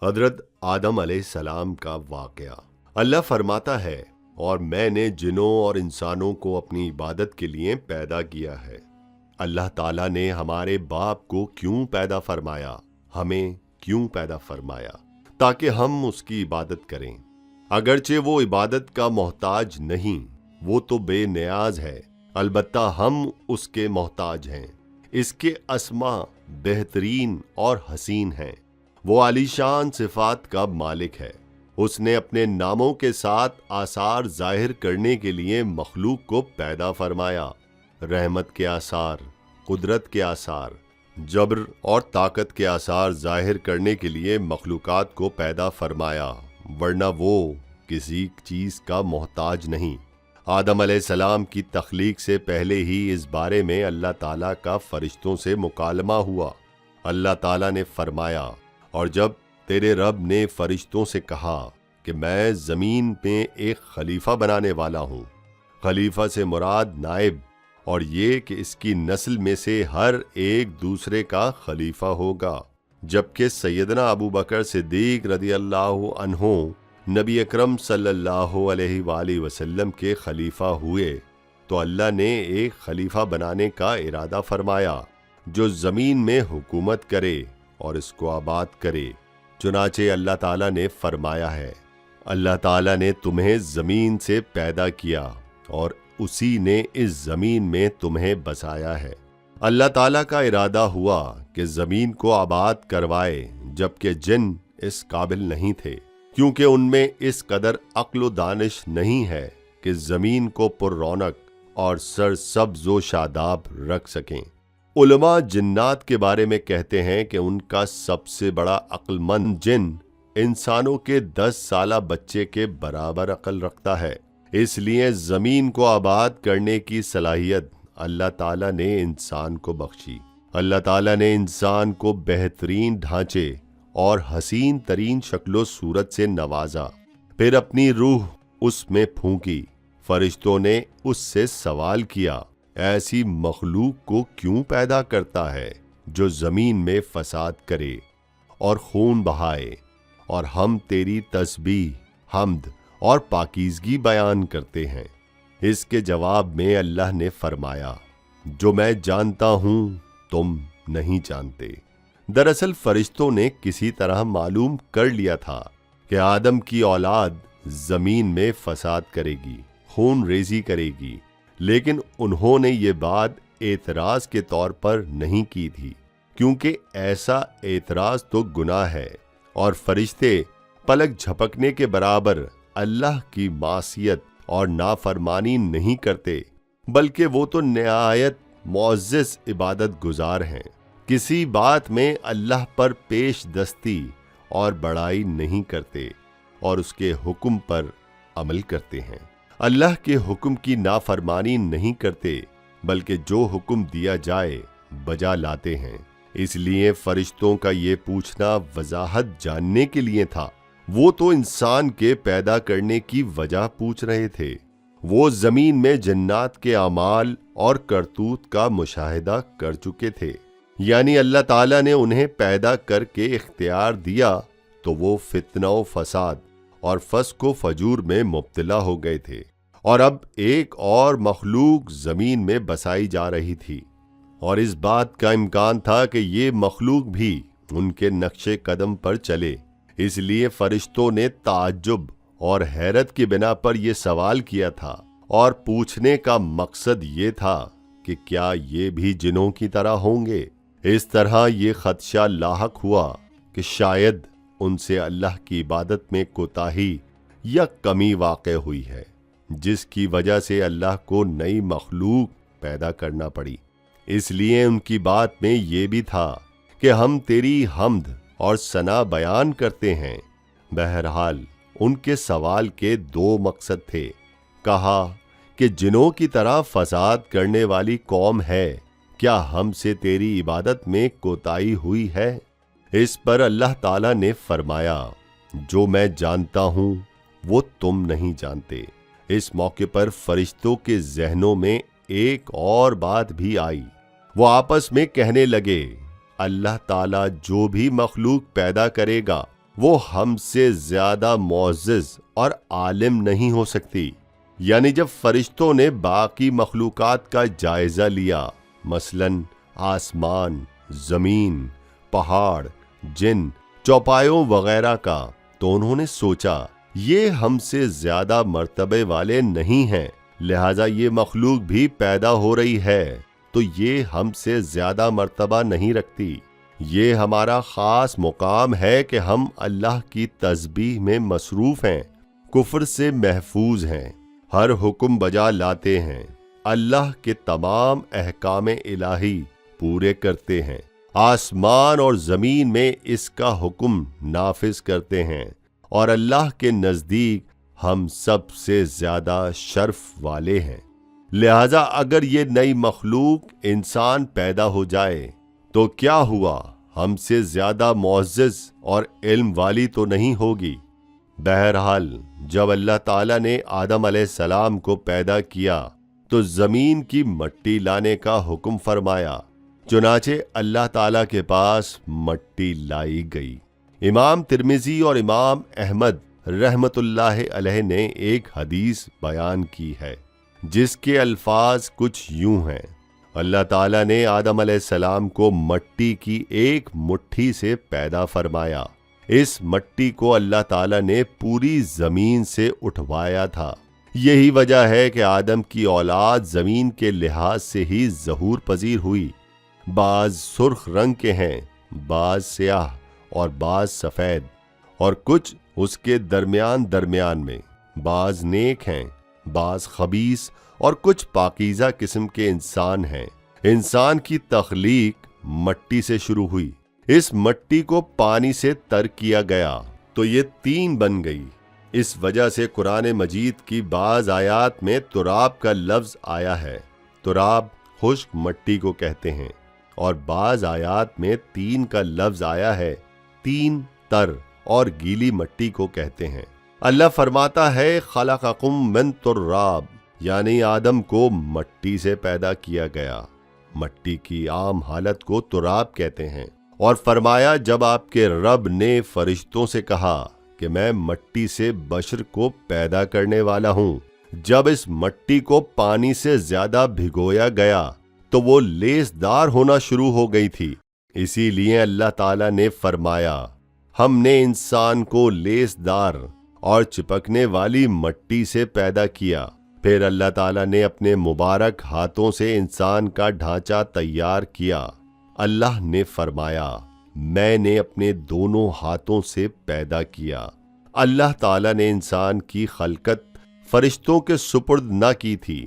हजरत आदम अलैहिस्सलाम का वाकया। अल्लाह फरमाता है, और मैंने जिनों और इंसानों को अपनी इबादत के लिए पैदा किया है। अल्लाह ताला ने हमारे बाप को क्यों पैदा फरमाया, हमें क्यों पैदा फरमाया? ताकि हम उसकी इबादत करें। अगरचे वो इबादत का मोहताज नहीं, वो तो बेनियाज है, अलबत्ता हम उसके मोहताज हैं। इसके अस्मा बेहतरीन और हसीन हैं। वो आलीशान सिफात का मालिक है। उसने अपने नामों के साथ आसार जाहिर करने के लिए मखलूक को पैदा फरमाया। रहमत के आसार, कुदरत के आसार, जब्र और ताकत के आसार जाहिर करने के लिए मखलूकात को पैदा फरमाया, वरना वो किसी चीज का मोहताज नहीं। आदम अलैहिस्सलाम की तख्लीक से पहले ही इस बारे में अल्लाह ताला का फरिश्तों से मुकालमा हुआ। अल्लाह ताला ने फरमाया, और जब तेरे रब ने फरिश्तों से कहा कि मैं जमीन पे एक खलीफा बनाने वाला हूँ, खलीफा से मुराद नाइब, और ये कि इसकी नस्ल में से हर एक दूसरे का खलीफा होगा। जबकि सैयदना अबू बकर सिद्दीक रदियल्लाहु अन्हु नबी अकरम सल्लल्लाहु अलैहि वसल्लम के खलीफा हुए, तो अल्लाह ने एक खलीफा बनाने का इरादा फरमाया जो जमीन में हुकूमत करे और इसको आबाद करे। चुनाचे अल्लाह ताला ने फरमाया है, अल्लाह ताला ने तुम्हें जमीन से पैदा किया और उसी ने इस जमीन में तुम्हें बसाया है। अल्लाह ताला का इरादा हुआ कि जमीन को आबाद करवाए, जबकि जिन इस काबिल नहीं थे, क्योंकि उनमें इस कदर अक्ल व दानिश नहीं है कि जमीन को पुररौनक और सरसब्ज़ो शादाब रख सकें। उलमा जिन्नात के बारे में कहते हैं कि उनका सबसे बड़ा अक्लमंद जिन इंसानों के 10 साला बच्चे के बराबर अक्ल रखता है। इसलिए जमीन को आबाद करने की सलाहियत अल्लाह ताला ने इंसान को बख्शी। अल्लाह ताला ने इंसान को बेहतरीन ढांचे और हसीन तरीन शक्लो सूरत से नवाजा, फिर अपनी रूह उसमें फूंकी। फरिश्तों ने उससे सवाल किया, ऐसी मखलूक को क्यों पैदा करता है जो जमीन में फसाद करे और खून बहाए, और हम तेरी तस्बीह, हम्द और पाकीज़गी बयान करते हैं। इसके जवाब में अल्लाह ने फरमाया, जो मैं जानता हूं तुम नहीं जानते। दरअसल फरिश्तों ने किसी तरह मालूम कर लिया था कि आदम की औलाद जमीन में फसाद करेगी, खून रेजी करेगी, लेकिन उन्होंने ये बात एतराज के तौर पर नहीं की थी, क्योंकि ऐसा एतराज तो गुनाह है और फरिश्ते पलक झपकने के बराबर अल्लाह की मासियत और नाफरमानी नहीं करते, बल्कि वो तो निहायत मुअज़्ज़ज़ इबादत गुजार हैं। किसी बात में अल्लाह पर पेश दस्ती और बड़ाई नहीं करते और उसके हुक्म पर अमल करते हैं। अल्लाह के हुक्म की नाफरमानी नहीं करते, बल्कि जो हुक्म दिया जाए बजा लाते हैं। इसलिए फरिश्तों का ये पूछना वजाहत जानने के लिए था। वो तो इंसान के पैदा करने की वजह पूछ रहे थे। वो जमीन में जन्नात के अमाल और करतूत का मुशाहिदा कर चुके थे, यानी अल्लाह ताला ने उन्हें पैदा करके इख्तियार दिया तो वो फितना व फसाद और फस्क व फजूर में मुब्तला हो गए थे, और अब एक और मखलूक जमीन में बसाई जा रही थी, और इस बात का इम्कान था कि ये मखलूक भी उनके नक्शे कदम पर चले। इसलिए फरिश्तों ने ताज्जुब और हैरत की बिना पर यह सवाल किया था, और पूछने का मकसद ये था कि क्या ये भी जिनों की तरह होंगे। इस तरह ये खदशा लाहक हुआ कि शायद उनसे अल्लाह की इबादत में कोताही या कमी वाक़े हुई है, जिसकी वजह से अल्लाह को नई मखलूक पैदा करना पड़ी। इसलिए उनकी बात में ये भी था कि हम तेरी हम्द और सना बयान करते हैं। बहरहाल उनके सवाल के 2 मकसद थे। कहा कि जिनों की तरह फसाद करने वाली कौम है, क्या हमसे तेरी इबादत में कोताही हुई है? इस पर अल्लाह ताला ने फरमाया, जो मैं जानता हूं वो तुम नहीं जानते। इस मौके पर फरिश्तों के जहनों में एक और बात भी आई। वो आपस में कहने लगे, अल्लाह ताला जो भी मखलूक पैदा करेगा वो हमसे ज्यादा मुअज़्ज़ज़ और आलिम नहीं हो सकती। यानी जब फरिश्तों ने बाकी मखलूकात का जायजा लिया, मसलन आसमान, जमीन, पहाड़, जिन, चौपायों वगैरह का, तो उन्होंने सोचा ये हमसे ज्यादा मर्तबे वाले नहीं हैं, लिहाजा ये मखलूक भी पैदा हो रही है तो ये हमसे ज्यादा मर्तबा नहीं रखती। ये हमारा खास मुकाम है कि हम अल्लाह की तस्बीह में मसरूफ हैं, कुफ्र से महफूज हैं, हर हुक्म बजा लाते हैं, अल्लाह के तमाम अहकाम इलाही पूरे करते हैं, आसमान और जमीन में इसका हुक्म नाफिज करते हैं और अल्लाह के नजदीक हम सबसे ज्यादा शर्फ वाले हैं। लिहाजा अगर ये नई मखलूक इंसान पैदा हो जाए तो क्या हुआ, हमसे ज्यादा मुअज़्ज़ज़ और इल्म वाली तो नहीं होगी। बहरहाल जब अल्लाह ताला ने आदम अलैहिस्सलाम को पैदा किया तो जमीन की मट्टी लाने का हुक्म फरमाया, चुनाचे अल्लाह ताला के पास मट्टी लाई गई। इमाम तिर्मिजी और इमाम अहमद रहमतुल्लाह अलैह ने एक हदीस बयान की है जिसके अल्फाज कुछ यूं हैं, अल्लाह ताला ने आदम अलैहिस्सलाम को मट्टी की एक मुट्ठी से पैदा फरमाया। इस मट्टी को अल्लाह ताला ने पूरी जमीन से उठवाया था। यही वजह है कि आदम की औलाद जमीन के लिहाज से ही ज़हूर पजीर हुई। बाज सुर्ख रंग के हैं, बाज स्याह और बाज सफेद, और कुछ उसके दरमियान दरमियान में। बाज नेक हैं, बाज खबीस, और कुछ पाकीज़ा किस्म के इंसान हैं। इंसान की तख्लीक मट्टी से शुरू हुई। इस मट्टी को पानी से तर किया गया तो ये तीन बन गई। इस वजह से कुरान मजीद की बाज आयात में तुराब का लफ्ज आया है। तुराब खुश्क मट्टी को कहते हैं, और बाज आयात में तीन का लफ्ज आया है, तीन तर और गीली मट्टी को कहते हैं। अल्लाह फरमाता है, खलक़कुम मिन तुर्राब, यानी आदम को मट्टी से पैदा किया गया। मट्टी की आम हालत को तुराब कहते हैं। और फरमाया, जब आपके रब ने फरिश्तों से कहा कि मैं मट्टी से बशर को पैदा करने वाला हूं, जब इस मट्टी को पानी से ज्यादा भिगोया गया तो वो लेसदार होना शुरू हो गई थी। इसीलिए अल्लाह ताला ने फरमाया, हमने इंसान को लेसदार और चिपकने वाली मट्टी से पैदा किया। फिर अल्लाह ताला ने अपने मुबारक हाथों से इंसान का ढांचा तैयार किया। अल्लाह ने फरमाया, मैंने अपने दोनों हाथों से पैदा किया। अल्लाह ताला ने इंसान की खलकत फरिश्तों के सुपुर्द न की थी,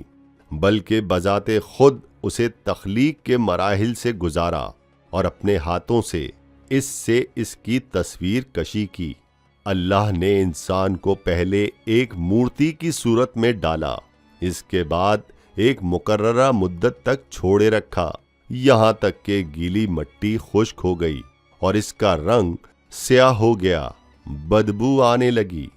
बल्कि बजाते खुद उसे तख्लीक के मराहिल से गुजारा और अपने हाथों से इससे इसकी तस्वीर कशी की। अल्लाह ने इंसान को पहले एक मूर्ति की सूरत में डाला, इसके बाद एक मुकर्ररा मुद्दत तक छोड़े रखा, यहां तक कि गीली मट्टी खुश्क हो गई और इसका रंग स्याह हो गया, बदबू आने लगी।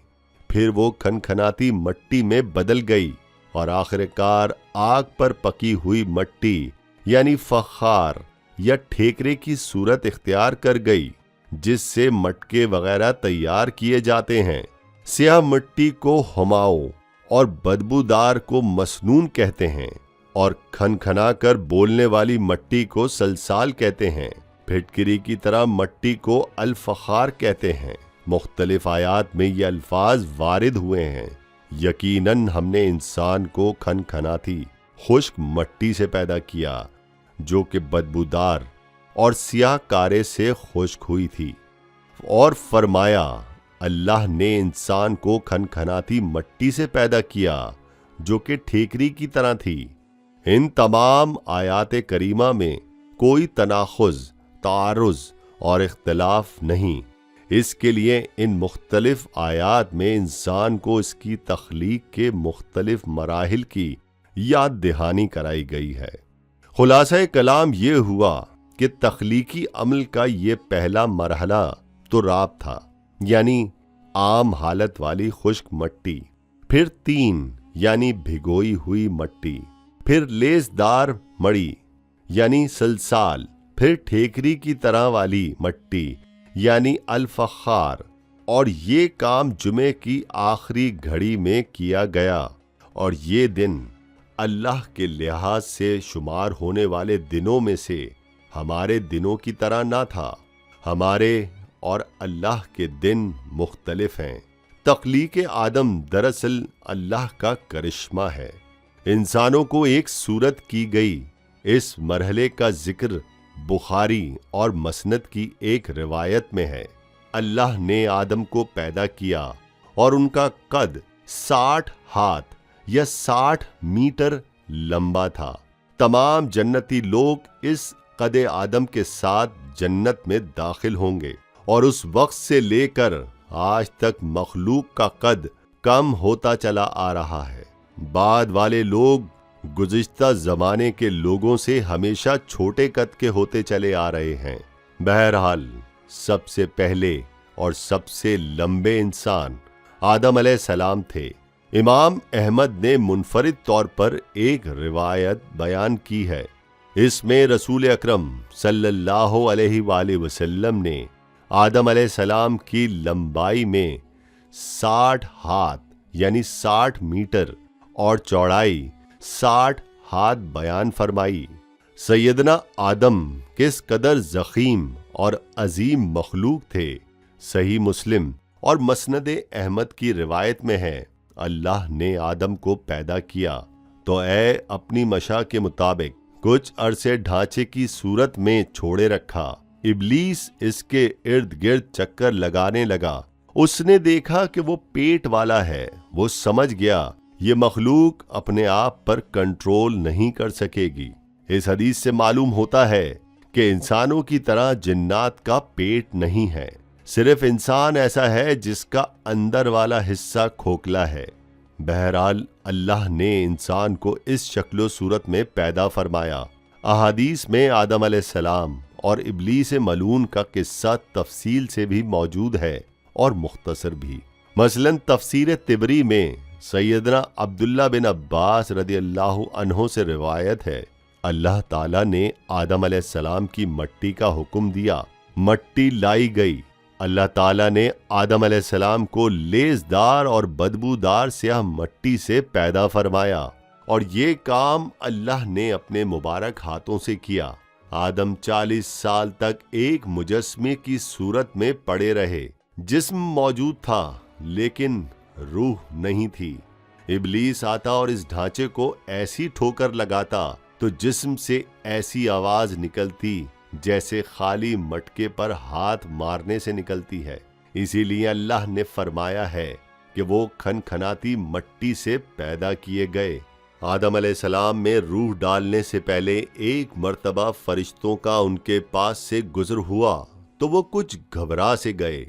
फिर वो खनखनाती मट्टी में बदल गई और आखिरकार आग पर पकी हुई मट्टी यानी फखार या ठेकरे की सूरत इख्तियार कर गई, जिससे मटके वगैरह तैयार किए जाते हैं। स्याह मिट्टी को हुमाओ और बदबूदार को मसनून कहते हैं, और खनखना कर बोलने वाली मट्टी को सलसाल कहते हैं। फिटकिरी की तरह मट्टी को अल फखार कहते हैं। मुख्तलिफ आयात में ये अल्फाज वारिद हुए हैं। यकीनन हमने इंसान को खनखनाती खुश्क मट्टी से पैदा किया, जो कि बदबूदार और सियाह कारे से खुश्क हुई थी। और फरमाया, अल्लाह ने इंसान को खनखनाती मट्टी से पैदा किया, जो कि ठेकरी की तरह थी। इन तमाम आयात करीमा में कोई तनाखुज, तारुज और इख्तिलाफ नहीं। इसके लिए इन मुख्तलिफ आयात में इंसान को इसकी तख्लीक के मुख्तलिफ मराहिल की याद दहानी कराई गई है। खुलासा कलाम ये हुआ कि तख्लीकी अमल का ये पहला मरहला तुराब था, यानी आम हालत वाली खुश्क मट्टी, फिर तीन यानी भिगोई हुई मट्टी, फिर लेसदार मड़ी यानी सलसाल, फिर ठेकरी की तरह वाली मट्टी यानी अल फखार, और ये काम जुमे की आखिरी घड़ी में किया गया, और ये दिन अल्लाह के लिहाज से शुमार होने वाले दिनों में से हमारे दिनों की तरह ना था। हमारे और अल्लाह के दिन मुख्तलिफ हैं। तख्लीक आदम दरअसल अल्लाह का करिश्मा है। इंसानों को एक सूरत की गई। इस मरहले का जिक्र बुखारी और मसनद की एक रिवायत में है। अल्लाह ने आदम को पैदा किया और उनका कद 60 हाथ या 60 मीटर लंबा था। तमाम जन्नती लोग इस कदे आदम के साथ जन्नत में दाखिल होंगे, और उस वक्त से लेकर आज तक मखलूक का कद कम होता चला आ रहा है। बाद वाले लोग गुज़िश्ता ज़माने के लोगों से हमेशा छोटे कद के होते चले आ रहे हैं। बहरहाल सबसे पहले और सबसे लंबे इंसान आदम अलैहिस्सलाम थे। इमाम अहमद ने मुनफरिद तौर पर एक रिवायत बयान की है। इसमें रसूल अकरम सल्लल्लाहु अलैहि वसल्लम ने आदम अलैहिस्सलाम की लंबाई में 60 हाथ यानी 60 मीटर और चौड़ाई 60 हाथ बयान फरमाई। सैयदना आदम किस कदर ज़ख़ीम और अजीम मखलूक थे। सही मुस्लिम और मसनद अहमद की रिवायत में है, अल्लाह ने आदम को पैदा किया तो ऐ अपनी मशा के मुताबिक कुछ अरसे ढांचे की सूरत में छोड़े रखा। इब्लीस इसके इर्द गिर्द चक्कर लगाने लगा। उसने देखा कि वो पेट वाला है। वो समझ गया ये मखलूक अपने आप पर कंट्रोल नहीं कर सकेगी। इस हदीस से मालूम होता है कि इंसानों की तरह जिन्नात का पेट नहीं है। सिर्फ इंसान ऐसा है जिसका अंदर वाला हिस्सा खोखला है। बहरहाल अल्लाह ने इंसान को इस शक्लो सूरत में पैदा फरमाया। अहादीस में आदम अलैहिस्सलाम और इब्लीस मलून का किस्सा तफसील से भी मौजूद है और मुख्तसर भी। मसलन तफसीर तिबरी में सैयदना अब्दुल्ला बिन अब्बास रदियल्लाहु अन्हो से रिवायत है, अल्लाह ताला ने आदम अलैहिस्सलाम की मट्टी का हुक्म दिया। मट्टी लाई गई। अल्लाह ताला ने आदम अलैहिस्सलाम को लेजदार और बदबूदार स्याह मट्टी से पैदा फरमाया, और ये काम अल्लाह ने अपने मुबारक हाथों से किया। आदम 40 साल तक एक मुजस्मे की सूरत में पड़े रहे। जिस्म मौजूद था लेकिन रूह नहीं थी। इब्लीस आता और इस ढांचे को ऐसी ठोकर लगाता तो जिस्म से ऐसी आवाज निकलती जैसे खाली मटके पर हाथ मारने से निकलती है। इसीलिए अल्लाह ने फरमाया है कि वो खनखनाती मट्टी से पैदा किए गए। आदम अलैहिस्सलाम में रूह डालने से पहले एक मर्तबा फरिश्तों का उनके पास से गुजर हुआ तो वो कुछ घबरा से गए।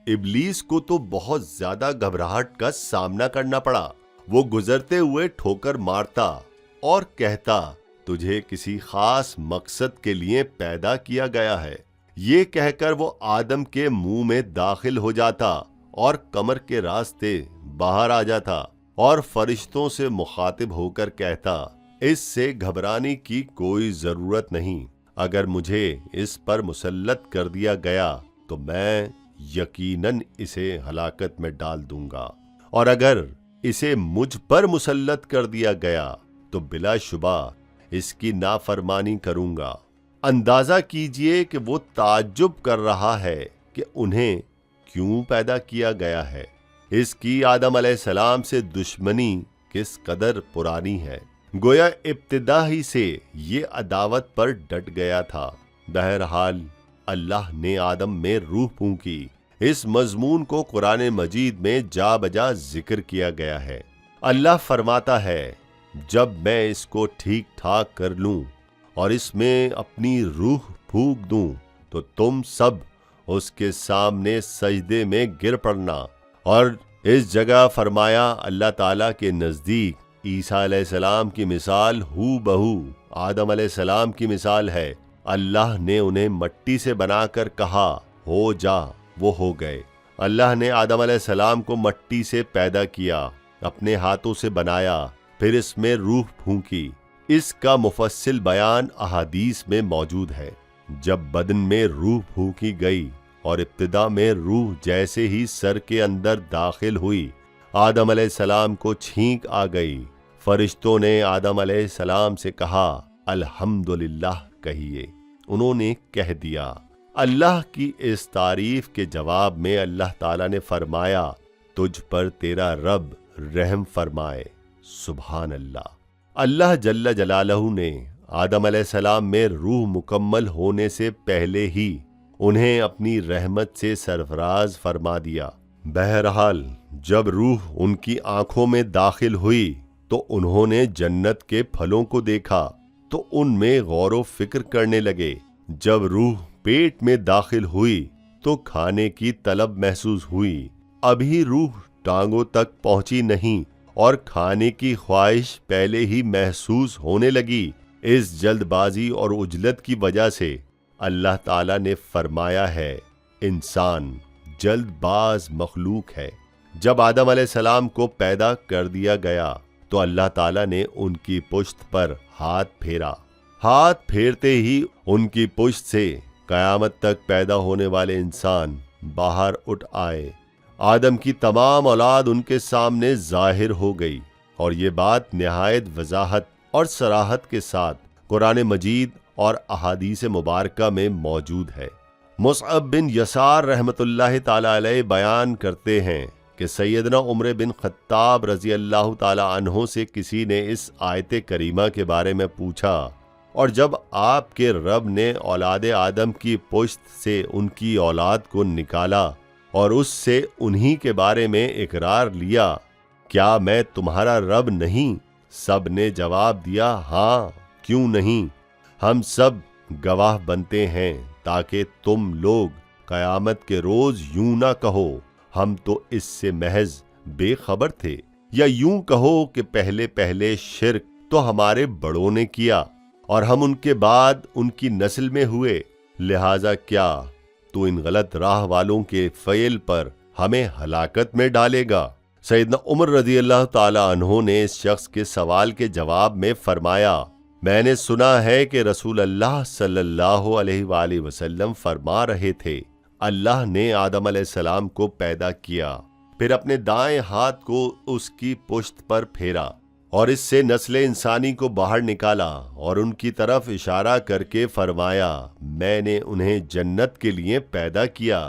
इब्लीस को तो बहुत ज्यादा घबराहट का सामना करना पड़ा। वो गुजरते हुए ठोकर मारता और कहता, तुझे किसी खास मकसद के लिए पैदा किया गया है। ये कहकर वो आदम के मुंह में दाखिल हो जाता और कमर के रास्ते बाहर आ जाता और फरिश्तों से मुखातिब होकर कहता, इससे घबराने की कोई जरूरत नहीं। अगर मुझे इस पर मुसल्लत कर दिया गया तो मैं यकीनन इसे हलाकत में डाल दूंगा, और अगर इसे मुझ पर मुसल्लत कर दिया गया तो बिलाशुबा इसकी नाफरमानी करूंगा। अंदाजा कीजिए कि वो ताज्जुब कर रहा है कि उन्हें क्यों पैदा किया गया है। इसकी आदम अलैहिस्सलाम से दुश्मनी किस कदर पुरानी है। गोया इब्तिदा ही से ये अदावत पर डट गया था। बहरहाल अल्लाह ने आदम में रूह फूंकी। इस मजमून को कुरान मजीद में जा बजा जिक्र किया गया है। अल्लाह फरमाता है, जब मैं इसको ठीक ठाक कर लूं और इसमें अपनी रूह फूंक दूं तो तुम सब उसके सामने सजदे में गिर पड़ना। और इस जगह फरमाया, अल्लाह ताला के नजदीक ईसा अलैहिस्सलाम की मिसाल हू बहू आदम अलैहिस्सलाम की मिसाल है। अल्लाह ने उन्हें मट्टी से बनाकर कहा, हो जा, वो हो गए। अल्लाह ने आदम अलैहिस्सलाम को मट्टी से पैदा किया, अपने हाथों से बनाया, फिर इसमें रूह फूंकी। इसका मुफस्सिल बयान अहादीस में मौजूद है। जब बदन में रूह फूंकी गई और इब्तिदा में रूह जैसे ही सर के अंदर दाखिल हुई, आदम अलैहिस्सलाम को छींक आ गई। फरिश्तों ने आदम अलैहिस्सलाम से कहा, अल्हम्दुलिल्लाह कहिए। उन्होंने कह दिया। अल्लाह की इस तारीफ के जवाब में अल्लाह ताला ने फरमाया, तुझ पर तेरा रब रहम फरमाए। सुभान अल्लाह। अल्लाह जल्ल जलालहू ने आदम अलैहिस्सलाम में रूह मुकम्मल होने से पहले ही उन्हें अपनी रहमत से सरफराज फरमा दिया। बहरहाल जब रूह उनकी आंखों में दाखिल हुई तो उन्होंने जन्नत के फलों को देखा तो उनमें गौर फिक्र करने लगे। जब रूह पेट में दाखिल हुई तो खाने की तलब महसूस हुई। अभी रूह टांगों तक पहुंची नहीं और खाने की ख्वाहिश पहले ही महसूस होने लगी। इस जल्दबाजी और उजलत की वजह से अल्लाह ताला ने फरमाया है, इंसान जल्दबाज मखलूक है। जब आदम अलैहिस्सलाम को पैदा कर दिया गया तो अल्लाह ताला ने उनकी पुश्त पर हाथ फेरा। हाथ फेरते ही उनकी पुश्त से कयामत तक पैदा होने वाले इंसान बाहर उठ आए। आदम की तमाम औलाद उनके सामने जाहिर हो गई और ये बात निहायत वजाहत और सराहत के साथ कुरान मजीद और अहादीस मुबारका में मौजूद है। मुसअब बिन यसार रहमतुल्लाह ताला अलैह बयान करते हैं कि सैयदना उमर बिन खत्ताब रजी अल्लाह ताला अन्हो से किसी ने इस आयत करीमा के बारे में पूछा और जब आपके रब ने औलाद आदम की पुश्त से उनकी औलाद को निकाला और उससे उन्हीं के बारे में इकरार लिया, क्या मैं तुम्हारा रब नहीं? सब ने जवाब दिया, हाँ क्यों नहीं, हम सब गवाह बनते हैं ताकि तुम लोग कयामत के रोज यूं ना कहो हम तो इससे महज बेखबर थे, या यूं कहो कि पहले पहले शिर्क तो हमारे बड़ों ने किया और हम उनके बाद उनकी नस्ल में हुए, लिहाजा क्या तो इन गलत राह वालों के फ़ेल पर हमें हलाकत में डालेगा। सैयदना उमर रज़ी अल्लाह ताला अन्हो ने इस शख्स के सवाल के जवाब में फरमाया, मैंने सुना है कि रसूल अल्लाह सल्लल्लाहु अलैहि वसल्लम फरमा रहे थे, अल्लाह ने आदम अलैहिस्सलाम को पैदा किया, फिर अपने दाएं हाथ को उसकी पुश्त पर फेरा और इससे नस्ल इंसानी को बाहर निकाला और उनकी तरफ इशारा करके फरमाया, मैंने उन्हें जन्नत के लिए पैदा किया,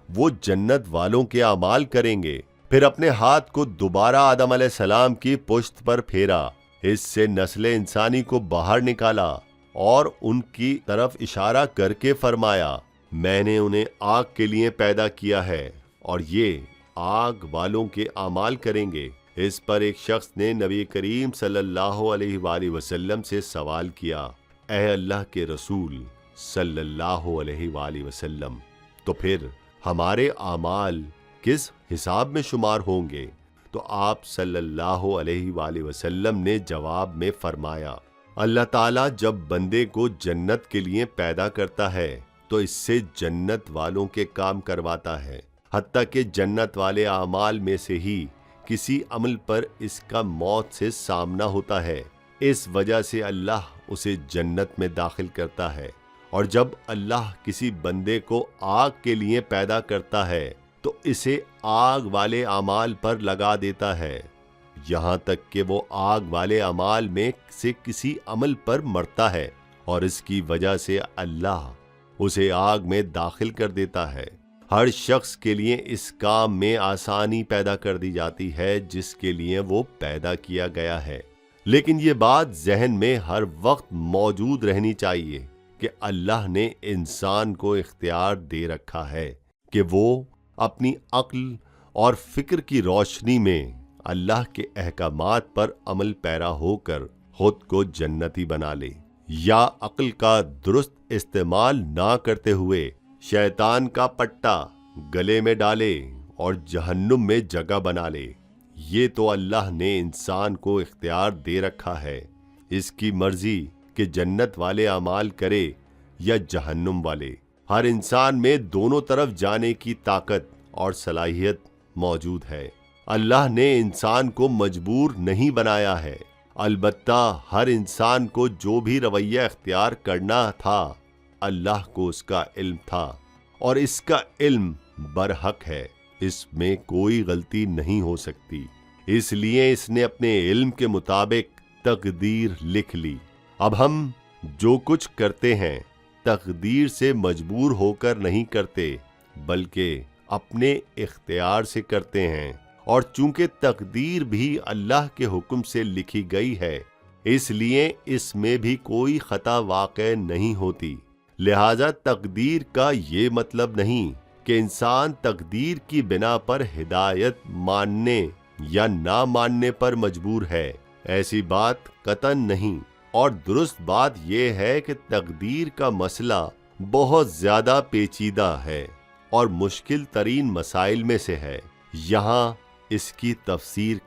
वो जन्नत वालों के अमाल करेंगे। फिर अपने हाथ को दोबारा आदम अलैहिस्सलाम की पुश्त पर फेरा, इससे नस्ल इंसानी को बाहर निकाला और उनकी तरफ इशारा करके फरमाया, मैंने उन्हें आग के लिए पैदा किया है और ये आग वालों के अमाल करेंगे। इस पर एक शख्स ने नबी करीम सल्लल्लाहु अलैहि वसल्लम से सवाल किया, ऐ अल्लाह के रसूल सल्लल्लाहु अलैहि वसल्लम, तो फिर हमारे आमाल किस हिसाब में शुमार होंगे? तो आप सल्लल्लाहु अलैहि वसल्लम ने जवाब में फरमाया, अल्लाह ताला जब बंदे को जन्नत के लिए पैदा करता है तो इससे जन्नत वालों के काम करवाता है, हत्ता कि जन्नत वाले आमाल में से ही किसी अमल पर इसका मौत से सामना होता है। इस वजह से अल्लाह उसे जन्नत में दाखिल करता है। और जब अल्लाह किसी बंदे को आग के लिए पैदा करता है तो इसे आग वाले अमाल पर लगा देता है, यहाँ तक कि वो आग वाले अमाल में से किसी अमल पर मरता है और इसकी वजह से अल्लाह उसे आग में दाखिल कर देता है। हर शख्स के लिए इस काम में आसानी पैदा कर दी जाती है जिसके लिए वो पैदा किया गया है, लेकिन ये बात जहन में हर वक्त मौजूद रहनी चाहिए कि अल्लाह ने इंसान को इख्तियार दे रखा है कि वो अपनी अक्ल और फिक्र की रोशनी में अल्लाह के अहकामात पर अमल पैरा होकर खुद को जन्नती बना ले, या अक्ल का दुरुस्त इस्तेमाल ना करते हुए शैतान का पट्टा गले में डाले और जहन्नुम में जगह बना ले। ये तो अल्लाह ने इंसान को इख्तियार दे रखा है, इसकी मर्जी कि जन्नत वाले अमाल करे या जहन्नुम वाले। हर इंसान में दोनों तरफ जाने की ताकत और सलाहियत मौजूद है। अल्लाह ने इंसान को मजबूर नहीं बनाया है, अलबत्ता हर इंसान को जो भी रवैया इख्तियार करना था अल्लाह को उसका इल्म था और इसका इल्म बरहक है, इसमें कोई गलती नहीं हो सकती। इसलिए इसने अपने इल्म के मुताबिक तकदीर लिख ली। अब हम जो कुछ करते हैं तकदीर से मजबूर होकर नहीं करते, बल्कि अपने इख्तियार से करते हैं। और चूंकि तकदीर भी अल्लाह के हुक्म से लिखी गई है, इसलिए इसमें भी कोई खता वाक़ई नहीं होती। लिहाजा तकदीर का ये मतलब नहीं कि इंसान तकदीर की बिना पर हिदायत मानने या ना मानने पर मजबूर है। ऐसी बात कतन नहीं। और दुरुस्त बात यह है कि तकदीर का मसला बहुत ज्यादा पेचीदा है और मुश्किल तरीन मसाइल में से है। यहाँ इसकी तफसीर